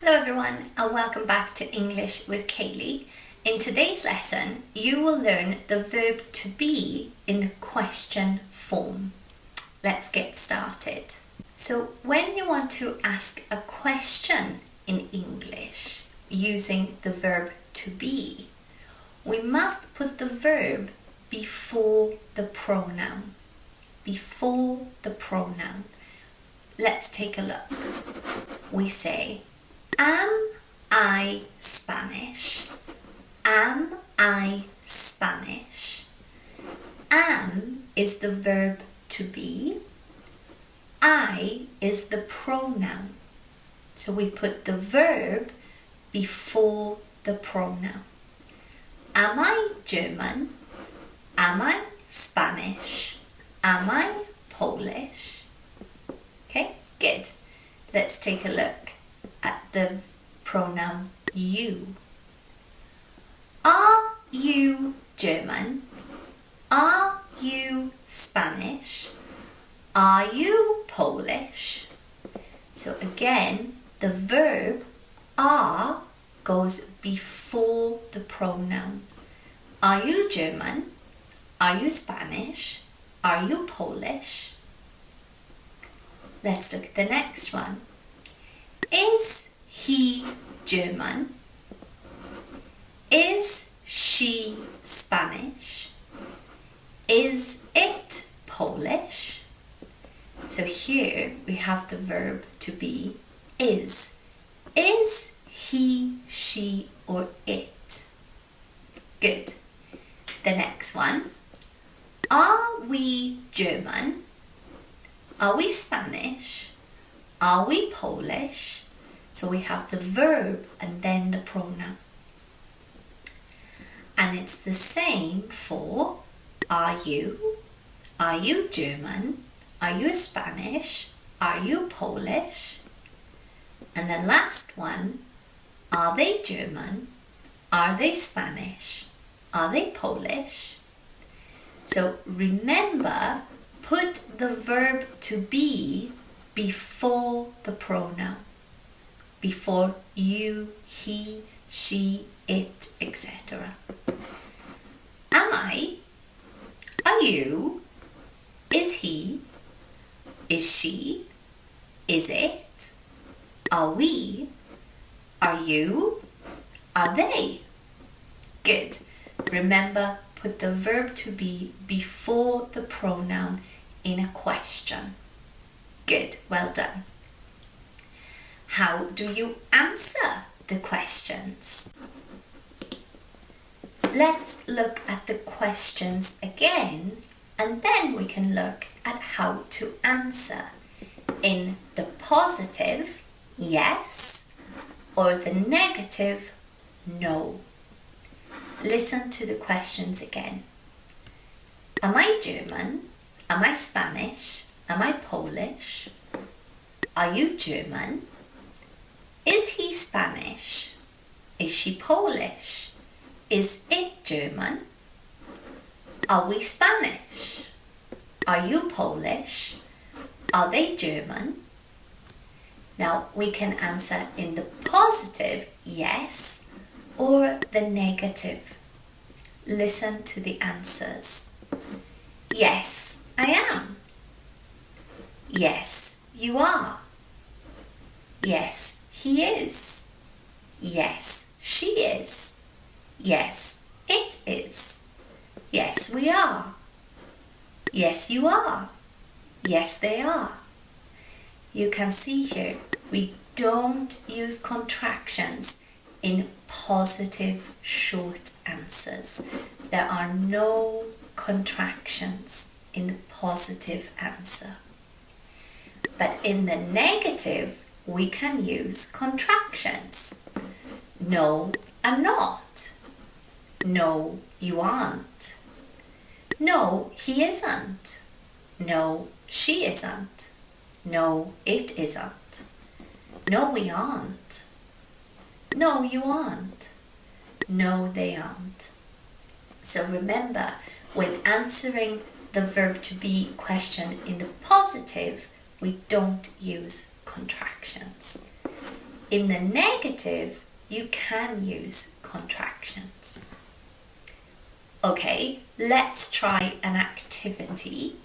Hello everyone and welcome back to English with Kaylee. In today's lesson, you will learn the verb to be in the question form. Let's get started. So when you want to ask a question in English using the verb to be, we must put the verb before the pronoun. Before the pronoun. Let's take a look. We say, am I Spanish? Am I Spanish? Am is the verb to be. I is the pronoun. So we put the verb before the pronoun. Am I German? Am I Spanish? Am I Polish? Okay, good. Let's take a look at the pronoun you. Are you German? Are you Spanish? Are you Polish? So again, the verb are goes before the pronoun. Are you German? Are you Spanish? Are you Polish? Let's look at the next one. Is he German? Is she Spanish? Is it Polish? So here we have the verb to be is. Is he, she, or it? Good. The next one. Are we German? Are we Spanish? Are we Polish? So we have the verb and then the pronoun. And it's the same for are you? Are you German? Are you Spanish? Are you Polish? And the last one, are they German? Are they Spanish? Are they Polish? So remember, put the verb to be before the pronoun. Before you, he, she, it, etc. Am I? Are you? Is he? Is she? Is it? Are we? Are you? Are they? Good. Remember, put the verb to be before the pronoun in a question. Good, well done. How do you answer the questions? Let's look at the questions again and then we can look at how to answer in the positive, yes, or the negative, no. Listen to the questions again. Am I German? Am I Spanish? Am I Polish? Are you German? Is he Spanish? Is she Polish? Is it German? Are we Spanish? Are you Polish? Are they German? Now we can answer in the positive, yes, or the negative. Listen to the answers. Yes, I am. Yes, you are. Yes, he is. Yes, she is. Yes, it is. Yes, we are. Yes, you are. Yes, they are. You can see here, we don't use contractions in positive short answers. There are no contractions in the positive answer. But in the negative, we can use contractions. No, I'm not. No, you aren't. No, he isn't. No, she isn't. No, it isn't. No, we aren't. No, you aren't. No, they aren't. So remember, when answering the verb to be question in the positive, we don't use contractions. in the negative, you can use contractions. Okay, let's try an activity.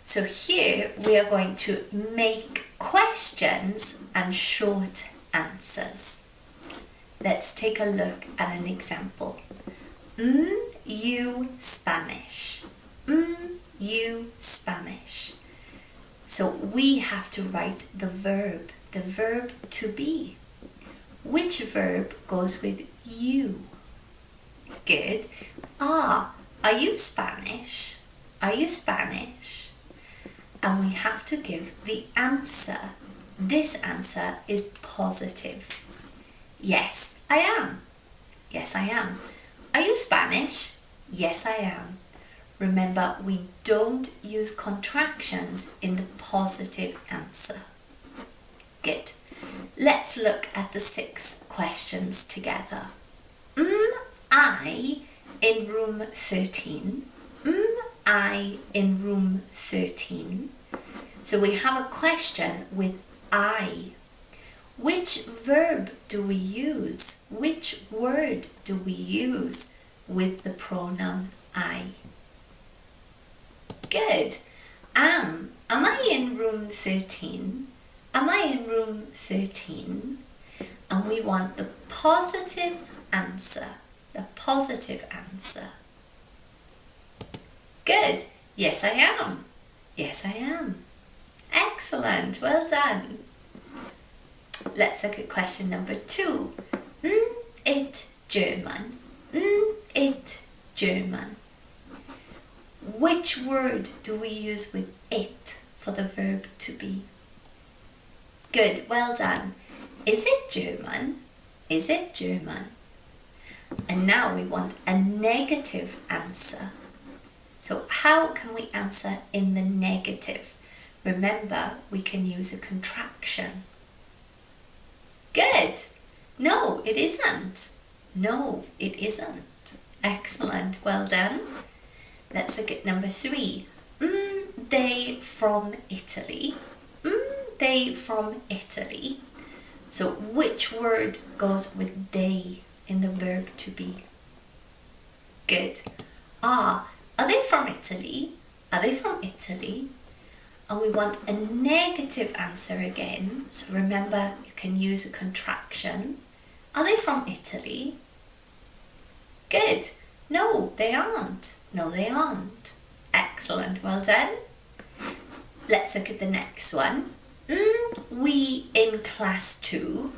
So here we are going to make questions and short answers. Let's take a look at an example. You Spanish. You Spanish. So we have to write the verb to be. Which verb goes with you? Good. Are you Spanish? Are you Spanish? And we have to give the answer. This answer is positive. Yes, I am. Yes, I am. Are you Spanish? Yes, I am. Remember, we don't use contractions in the positive answer. Good. Let's look at the 6 questions together. I in room 13? I in room 13? So we have a question with I. Which verb do we use? Which word do we use with the pronoun I? Good. Am I in room 13? Am I in room 13? And we want the positive answer. The positive answer. Good. Yes, I am. Yes, I am. Excellent. Well done. Let's look at question number 2. It German. It German. Which word do we use with it for the verb to be? Good. Well done. Is it German? Is it German? And now we want a negative answer. So how can we answer in the negative? Remember, we can use a contraction. Good. No, it isn't. No, it isn't. Excellent. Well done. Let's look at number 3. They from Italy. They from Italy. So which word goes with they in the verb to be? Good. Are they from Italy? Are they from Italy? And we want a negative answer again. So remember, you can use a contraction. Are they from Italy? Good. No, they aren't. No, they aren't. Excellent. Well done. Let's look at the next one. We in class 2.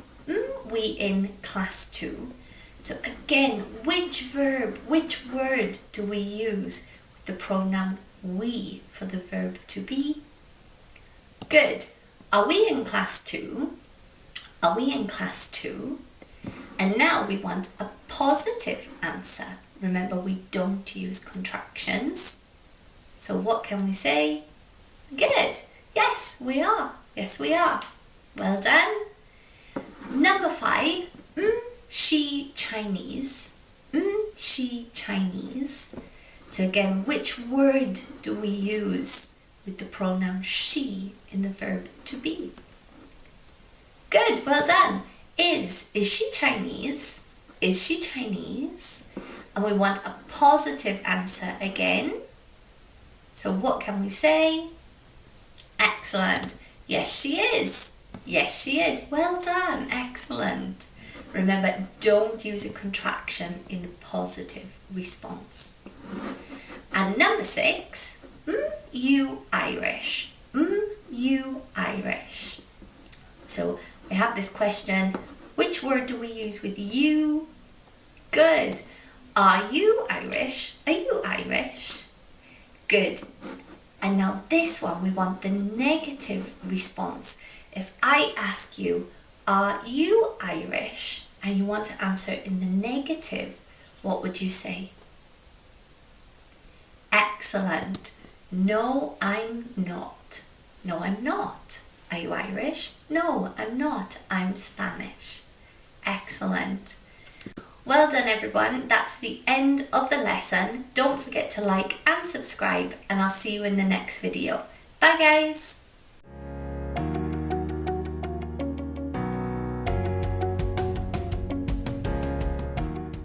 We in class 2. So again, which verb, which word do we use with the pronoun we for the verb to be? Good. Are we in class 2? Are we in class 2? And now we want a positive answer. Remember, we don't use contractions. So what can we say? Good. Yes, we are. Yes, we are. Well done. Number 5. She Chinese. She Chinese. So again, which word do we use with the pronoun she in the verb to be? Good, well done. Is she Chinese? Is she Chinese? And we want a positive answer again. So what can we say? Excellent. Yes, she is. Yes, she is. Well done. Excellent. Remember, don't use a contraction in the positive response. And number 6, you Irish. You Irish. So we have this question, which word do we use with you? Good. Are you Irish? Are you Irish? Good. And now this one, we want the negative response. If I ask you, are you Irish? And you want to answer in the negative, what would you say? Excellent. No, I'm not. No, I'm not. Are you Irish? No, I'm not. I'm Spanish. Excellent. Well done, everyone. That's the end of the lesson. Don't forget to like and subscribe, and I'll see you in the next video. Bye, guys.